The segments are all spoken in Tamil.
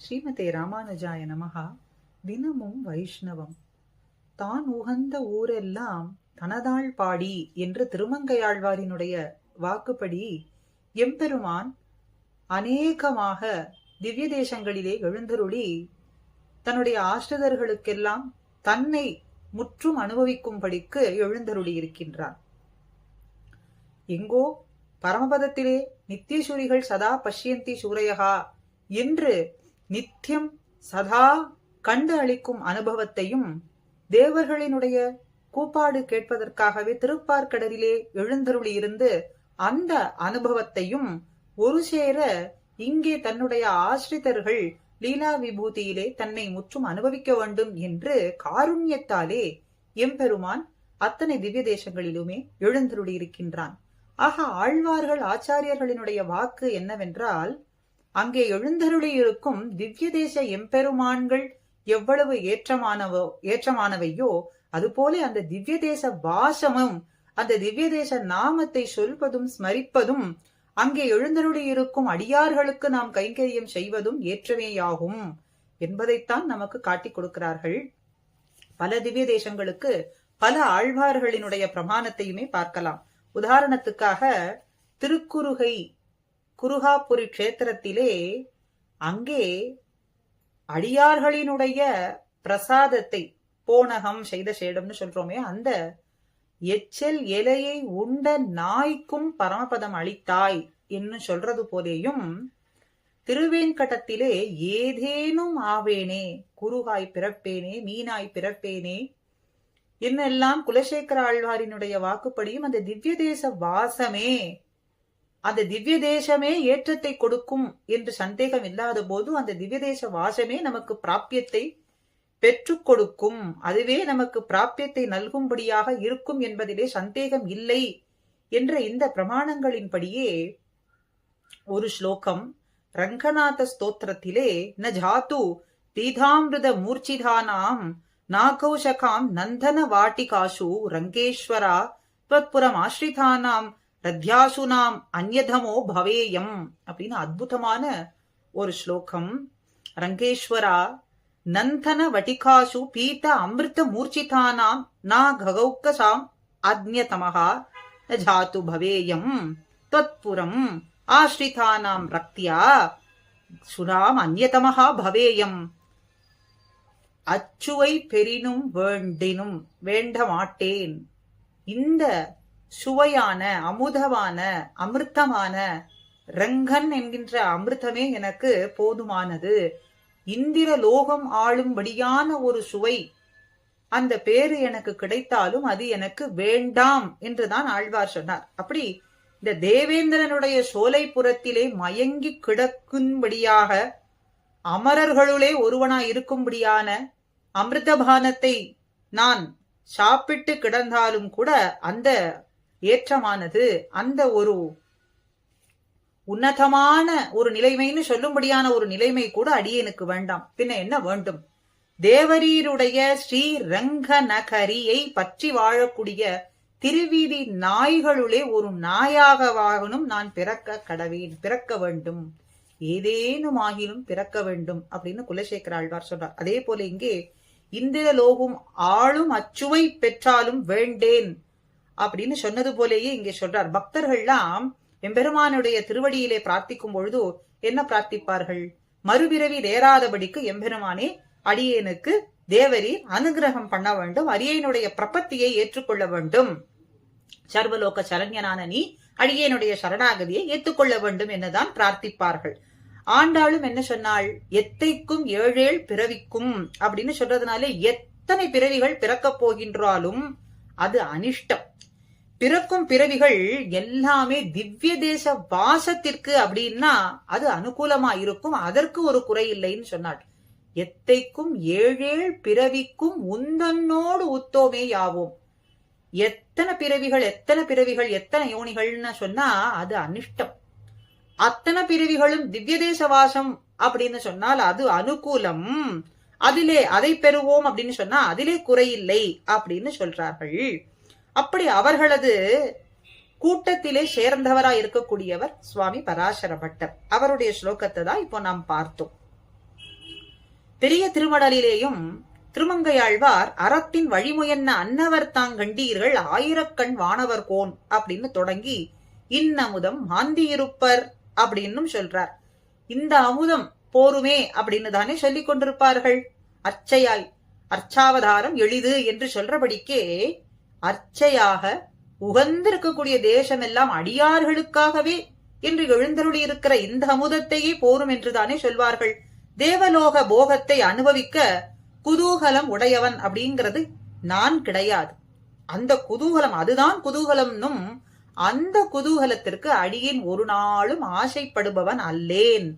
ஸ்ரீமதே ராமானுஜாய நமஹா. தினமும் வைஷ்ணவம். தான் உகந்த ஊரெல்லாம் தனதாள் பாடி என்று திருமங்கையாழ்வாரினுடைய வாக்குப்படி எம்பெருமான் அநேகமாக திவ்ய தேசங்களிலே எழுந்தருளி தன்னுடைய ஆசிரிதர்களுக்கெல்லாம் தன்னை முற்றும் அனுபவிக்கும்படிக்கு எழுந்தருளி இருக்கின்றான். எங்கோ பரமபதத்திலே நித்தியசூரிகள் சதா பஷ்யந்தி சூரையகா என்று நித்தியம் சதா கண்டு அளிக்கும் அனுபவத்தையும், தேவர்களினுடைய கூப்பாடு கேட்பதற்காகவே திருப்பார்கடலிலே எழுந்தருளி இருந்து அந்த அனுபவத்தையும் ஒரு சேர இங்கே தன்னுடைய ஆசிரிதர்கள் லீலா விபூதியிலே தன்னை முற்றும் அனுபவிக்க வேண்டும் என்று காருண்யத்தாலே எம்பெருமான் அத்தனை திவ்ய தேசங்களிலுமே எழுந்தருளி இருக்கின்றான். ஆக ஆழ்வார்கள் ஆச்சாரியர்களினுடைய வாக்கு என்னவென்றால், அங்கே எழுந்தருளி இருக்கும் திவ்ய தேச எம்பெருமான்கள் எவ்வளவு ஏற்றமானவையோ அதுபோல அந்த திவ்ய தேச வாசமும் அந்த திவ்ய தேச நாமத்தை சொல்வதும் ஸ்மரிப்பதும் அங்கே எழுந்தருளி இருக்கும் அடியார்களுக்கு நாம் கைங்கரியம் செய்வதும் ஏற்றமேயாகும் என்பதைத்தான் நமக்கு காட்டிக் கொடுக்கிறார்கள். பல திவ்ய தேசங்களுக்கு பல ஆழ்வார்களினுடைய பிரமாணத்தையுமே பார்க்கலாம். உதாரணத்துக்காக திருக்குறுகை குருகாபுரி கஷேத்திரத்திலே அங்கே அடியார்களினுடைய பிரசாதத்தை போனகம் செய்த சேடம்னு சொல்றோமே, அந்த எச்சல் இலையை உண்ட நாய்க்கும் பரமபதம் அளித்தாய் என்று சொல்றது போலேயும், திருவேங்கடத்திலே ஏதேனும் ஆவேனே, குருகாய் பிறப்பேனே, மீனாய் பிறப்பேனே என்னெல்லாம் குலசேகர ஆழ்வாரினுடைய வாக்குப்படியும் அந்த திவ்ய தேச வாசமே, அந்த திவ்ய தேசமே ஏற்றத்தை கொடுக்கும் என்று சந்தேகம் இல்லாத போது அந்த திவ்ய தேச வாசமே நமக்கு பிராபியத்தை பெற்றுக் கொடுக்கும், அதுவே நமக்கு பிராபியத்தை நல்கும்படியாக இருக்கும் என்பதிலே சந்தேகம் இல்லை என்ற இந்த பிரமாணங்களின்படியே ஒரு ஸ்லோகம் ரங்கநாத ஸ்தோத்திரத்திலே ந ஜாத்து தீதாமிருத மூர்ச்சிதானாம் நாகௌஷகாம் நந்தன வாட்டிகாசு ரங்கேஸ்வரா त्वत्पुरम ஆஸ்ரிதானாம் ரத்யாசுனாம் அந்யதமோ பவேயம் அப்படின்னு அத்புதமான ஒரு ஸ்லோகம். ரங்கேஸ்வரா நந்தன வட்டிகாசு பீத அமிர்த மூர்ச்சிதானாம் நா ககௌக்கசாம் அந்யதமஹா ஜாத்து பவேயம் त्वत्पुरम ஆஸ்ரிதானாம் ரக்தியா சுனாம் அந்யதமஹா பவேயம். அச்சுவை பெரினும் வேண்டினும் வேண்ட மாட்டேன், இந்த சுவையான அமுதமான அமிர்தமான ரங்கன் என்கின்ற அமிர்தமே எனக்கு போதுமானது, இந்திர லோகம் ஆளும்படியான ஒரு சுவை அந்த பேரு எனக்கு கிடைத்தாலும் அது எனக்கு வேண்டாம் என்றுதான் ஆழ்வார் சொன்னார். அப்படி இந்த தேவேந்திரனுடைய சோலைப்புறத்திலே மயங்கி கிடக்கும்படியாக அமரர்களுளே ஒருவனாய் இருக்கும்படியான அமிர்தபானத்தை நான் சாப்பிட்டு கிடந்தாலும் கூட அந்த ஏற்றமானது, அந்த ஒரு உன்னதமான ஒரு நிலைமைன்னு சொல்லும்படியான ஒரு நிலைமை கூட அடியேனுக்கு வேண்டாம். பின்ன என்ன வேண்டும்? தேவரீருடைய ஸ்ரீ ரங்க நகரியை பற்றி வாழக்கூடிய திருவீதி நாய்களுளே ஒரு நாயாகவாகனும் நான் பிறக்க வேண்டும், ஏதேனும் ஆகிலும் பிறக்க வேண்டும் அப்படின்னு குலசேகர ஆழ்வார் சொல்றார். அதே போல இங்கே இந்திர லோகம் ஆளும் அச்சுவை பெற்றாலும் வேண்டேன் அப்படின்னு சொன்னது போலேயே இங்கே சொல்றார். பக்தர்கள்லாம் எம்பெருமானுடைய திருவடியிலே பிரார்த்திக்கும் பொழுது என்ன பிரார்த்திப்பார்கள்? மறுபிறவி நேராதபடிக்கு எம்பெருமானே அடியேனுக்கு தேவரீர் அனுகிரகம் பண்ண வேண்டும், அடியேனுடைய பிரபத்தியை ஏற்றுக்கொள்ள வேண்டும், சர்வலோக சரண்யனான நீ அடியேனுடைய சரணாகதியை ஏற்றுக்கொள்ள வேண்டும் என்னதான் பிரார்த்திப்பார்கள். ஆண்டாளும் என்ன சொன்னாள்? எத்தைக்கும் ஏழேழ் பிறவிக்கும் அப்படின்னு சொல்றதுனாலே எத்தனை பிறவிகள் பிறக்கப் போகின்றாலும் அது அனிஷ்டம். பிறக்கும் பிறவிகள் எல்லாமே திவ்ய தேச வாசத்திற்கு அப்படின்னா அது அனுகூலமா இருக்கும், அதற்கு ஒரு குறை இல்லைன்னு சொன்னாள். எத்தைக்கும் ஏழேழ் பிறவிக்கும் உந்தன்னோடு உத்தோமே யாவோம். எத்தனை பிறவிகள் எத்தனை யோனிகள்னு சொன்னா அது அனிஷ்டம். அத்தனை பிறவிகளும் திவ்ய தேச வாசம் அப்படின்னு சொன்னால் அது அனுகூலம், அதிலே அதை பெறுவோம் அப்படின்னு சொன்னா அதிலே குறையில்லை அப்படின்னு சொல்றார்கள். அப்படி அவர்களது கூட்டத்திலே சேர்ந்தவராய் இருக்கக்கூடியவர் சுவாமி பராசர பட்டர். அவருடைய ஸ்லோகத்தை தான் இப்போ நாம் பார்த்தோம். பெரிய திருமடலிலேயும் திருமங்கையாழ்வார் அறத்தின் வழிமுயன்ன அன்னவர் தாங்கண்டீர்கள் ஆயிரக்கண் வானவர் கோன் அப்படின்னு தொடங்கி இன்னமுதம் மாந்தியிருப்பர் அப்படின்னும் சொல்றார். இந்த அமுதம் போருமே அப்படின்னு தானே சொல்லிக் கொண்டிருப்பார்கள். அர்ச்சையாய் அர்ச்சாவதாரம் எளிது என்று சொல்றபடிக்கே அர்ச்சையாக உகந்திருக்கக்கூடிய தேசம் எல்லாம் அடியார்களுக்காகவே என்று எழுந்தருளி இருக்கிற இந்த அமுதத்தையே போரும் என்றுதானே சொல்வார்கள். தேவலோக போகத்தை அனுபவிக்க குதூகலம் உடையவன் அப்படிங்கிறது நான் கிடையாது. அந்த குதூகலம் அதுதான் குதூகலம்னும் அந்த குதூகலத்திற்கு அடியேன் ஒரு நாளும் ஆசைப்படுபவன் அல்லேன்.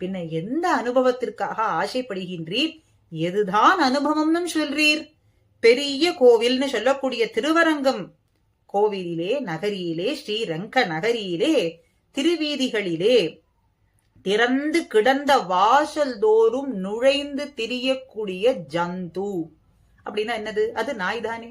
பின்ன எந்த அனுபவத்திற்காக ஆசைப்படுகின்றீர்? எதுதான் அனுபவம்னு சொல்றீர்? பெரிய கோவில்னு சொல்லக்கூடிய திருவரங்கம் கோவிலிலே நகரியிலே ஸ்ரீரங்க நகரியிலே திருவீதிகளிலே திறந்து கிடந்த வாசல் தோறும் நுழைந்து திரியக்கூடிய ஜந்து அப்படின்னா என்னது? அது நாய் தானே.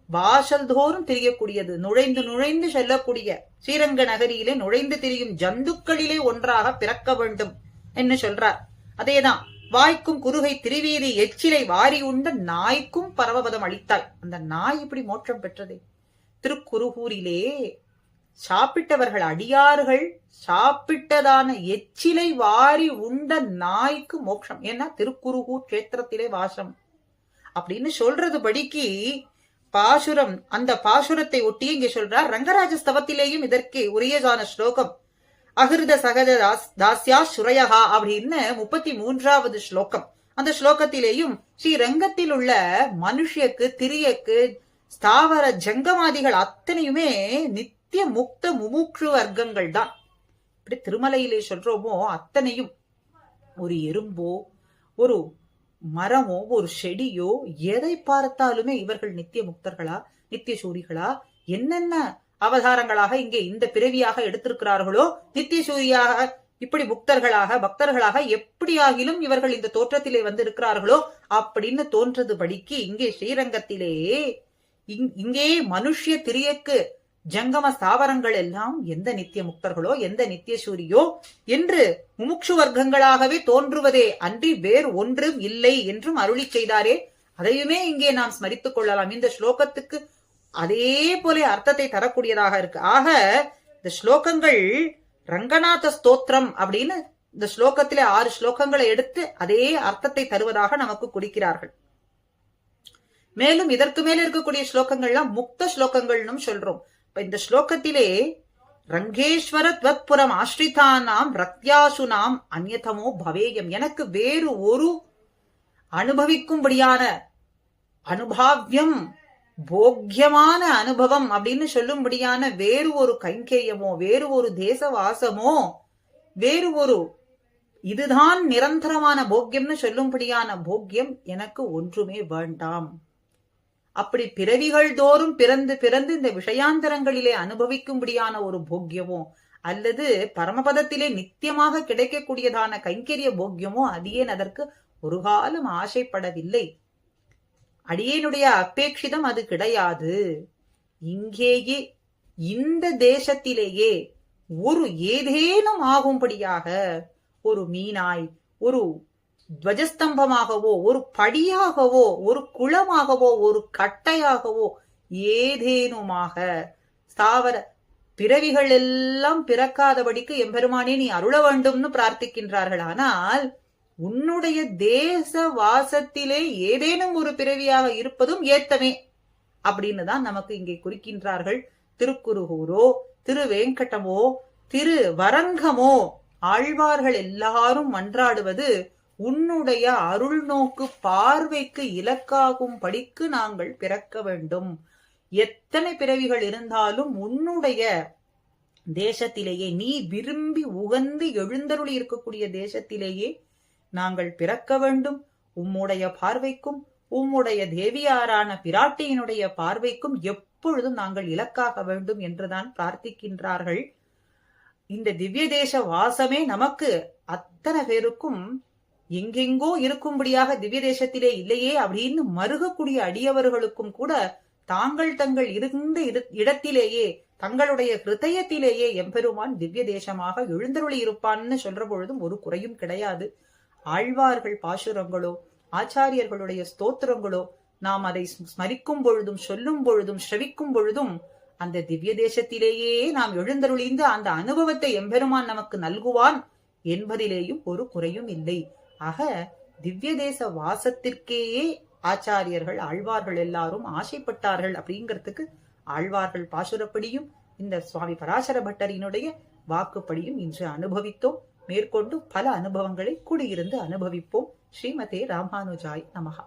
வாசல் தோறும் திரியக்கூடியது, நுழைந்து நுழைந்து செல்லக்கூடிய ஸ்ரீரங்க நகரியிலே நுழைந்து திரியும் ஜந்துக்களிலே ஒன்றாக பிறக்க வேண்டும் என்று சொல்றார். அதேதான் வாய்க்கும் குறுகை திருவீதி எச்சிலை வாரி உண்ட நாய்க்கும் பரமபதம் அளித்தாய். அந்த நாய் இப்படி மோட்சம் பெற்றதே. திருக்குருகூரிலே சாப்பிட்டவர்கள் அடியார்கள் சாப்பிட்டதான எச்சிலை வாரி உண்ட நாய்க்கு மோட்சம். ஏன்னா திருக்குருகூர் கஷேத்திரத்திலே வாசம் அப்படின்னு சொல்றது படிக்கு பாசுரம். அந்த பாசுரத்தை ஒட்டி இங்க சொல்றார். ரங்கராஜ ஸ்தவத்திலேயும் இதற்கு உரியதான ஸ்லோகம் அகிருத சகஜ தாஸ்யா சுரயகா அப்படின்னு 33வது ஸ்லோகம். அந்த ஸ்லோகத்திலேயும் ஸ்ரீ ரங்கத்தில் உள்ள மனுஷியக்கு திரியக்கு ஸ்தாவர ஜங்கமாதிகள் அத்தனையுமே நித்திய முக்த முமுட்சு வர்க்கங்கள் தான். இப்படி திருமலையிலே சொல்றோமோ அத்தனையும் ஒரு எறும்போ ஒரு மரமோ ஒரு செடியோ எதை பார்த்தாலுமே இவர்கள் நித்திய முக்தர்களா நித்திய சூரிகளா என்னென்ன அவதாரங்களாக இங்கே இந்த பிறவியாக எடுத்திருக்கிறார்களோ நித்திய சூரியாக இப்படி முக்தர்களாக பக்தர்களாக எப்படியாகிலும் இவர்கள் இந்த தோற்றத்திலே வந்து இருக்கிறார்களோ அப்படின்னு தோன்றது படிக்கு இங்கே ஸ்ரீரங்கத்திலே இங்கே மனுஷ்ய திரியக்கு ஜங்கம ஸ்தாவரங்கள் எல்லாம் எந்த நித்திய முக்தர்களோ எந்த நித்திய சூரியோ என்று முமுட்சு வர்க்கங்களாகவே தோன்றுவதே அன்றி வேறு ஒன்றும் இல்லை என்றும் அருளி செய்தாரே. அதையுமே இங்கே நாம் ஸ்மரித்துக் கொள்ளலாம். இந்த ஸ்லோகத்துக்கு அதே போல அர்த்தத்தை தரக்கூடியதாக இருக்கு. ஆக இந்த ஸ்லோகங்கள் ரங்கநாத ஸ்தோத்திரம் அப்படின்னு இந்த ஸ்லோகத்திலே 6 ஸ்லோகங்களை எடுத்து அதே அர்த்தத்தை தருவதாக நமக்கு குறிக்கிறார்கள். மேலும் இதற்கு மேல இருக்கக்கூடிய ஸ்லோகங்கள்லாம் முக்த ஸ்லோகங்கள்னு சொல்றோம். இந்த ஸ்லோகத்திலே ரங்கேஸ்வர துவத்புரம் ஆஸ்ரிதானாம் ரத்யாசுனாம் அந்யதமோ பவேயம், எனக்கு வேறு ஒரு அனுபவிக்கும்படியான அனுபாவியம் போக்கியமான அனுபவம் அப்படின்னு சொல்லும்படியான வேறு ஒரு கைங்கேயமோ வேறு ஒரு தேசவாசமோ வேறு ஒரு இதுதான் நிரந்தரமான போக்கியம்னு சொல்லும்படியான போக்கியம் எனக்கு ஒன்றுமே வேண்டாம். அப்படி பிறவிகள் தோறும் பிறந்து பிறந்து இந்த விஷயாந்தரங்களிலே அனுபவிக்கும்படியான ஒரு போக்கியமோ அல்லது பரமபதத்திலே நித்தியமாக கிடைக்கக்கூடியதான கைங்கரிய போக்கியமோ அடியேன் அதற்கு ஒரு காலம் ஆசைப்படவில்லை. அடியேனுடைய அபேட்சிதம் அது கிடையாது. இங்கேயே இந்த தேசத்திலேயே ஒரு ஏதேனும் ஆகும்படியாக ஒரு மீனாய் ஒரு துவஜஸ்தம்பமாகவோ ஒரு படியாகவோ ஒரு குளமாகவோ ஒரு கட்டையாகவோ ஏதேனுமாக ஸ்தாவர பிறவிகள் எல்லாம் பிறக்காதபடிக்கு எம்பெருமானே நீ அருள வேண்டும்னு பிரார்த்திக்கின்றார்கள். ஆனால் உன்னுடைய தேச வாசத்திலே ஏதேனும் ஒரு பிறவியாக இருப்பதும் ஏத்தமே அப்படின்னு தான் நமக்கு இங்கே குறிக்கின்றார்கள். திருக்குருகூரோ திருவேங்கடமோ திருவரங்கமோ ஆழ்வார்கள் எல்லாரும் மன்றாடுவது உன்னுடைய அருள் நோக்கு பார்வைக்கு இலக்காகும் படிக்கு நாங்கள் பிறக்க வேண்டும். எத்தனை பிறவிகள் இருந்தாலும் உன்னுடைய தேசத்திலேயே நீ விரும்பி உகந்து எழுந்தருளி இருக்கக்கூடிய தேசத்திலேயே நாங்கள் பிறக்க வேண்டும். உம்முடைய பார்வைக்கும் உம்முடைய தேவியாரான பிராட்டியினுடைய பார்வைக்கும் எப்பொழுதும் நாங்கள் இலக்காக வேண்டும் என்றுதான் பிரார்த்திக்கின்றார்கள். இந்த திவ்ய தேச வாசமே நமக்கு அத்தனை பேருக்கும் எங்கெங்கோ இருக்கும்படியாக திவ்ய தேசத்திலே இல்லையே அப்படின்னு மருகக்கூடிய அடியவர்களுக்கும் கூட தாங்கள் தங்கள் இருந்த இடத்திலேயே தங்களுடைய ஹிருதயத்திலேயே எம்பெருமான் திவ்ய தேசமாக எழுந்தருளி இருப்பான்னு சொல்ற பொழுதும் ஒரு குறையும் கிடையாது. ஆழ்வார்கள் பாசுரங்களோ ஆச்சாரியர்களுடைய ஸ்தோத்திரங்களோ நாம் அதை ஸ்மரிக்கும் பொழுதும் சொல்லும் பொழுதும் ஸ்ரவிக்கும் பொழுதும் அந்த திவ்ய தேசத்திலேயே நாம் எழுந்தருளிந்து அந்த அனுபவத்தை எம்பெருமான் நமக்கு நல்குவான் என்பதிலேயும் ஒரு குறையும் இல்லை. ஆக திவ்ய தேச வாசத்திற்கேயே ஆச்சாரியர்கள் ஆழ்வார்கள் எல்லாரும் ஆசைப்பட்டார்கள் அப்படிங்கிறதுக்கு ஆழ்வார்கள் பாசுரப்படியும் இந்த சுவாமி பராசர பட்டரினுடைய வாக்குப்படியும் இன்று அனுபவித்தோம். மேற்கொண்டு பல அனுபவங்களை கூடியிருந்து அனுபவிப்போம். ஸ்ரீமதே ராமானுஜாய் நமஹா.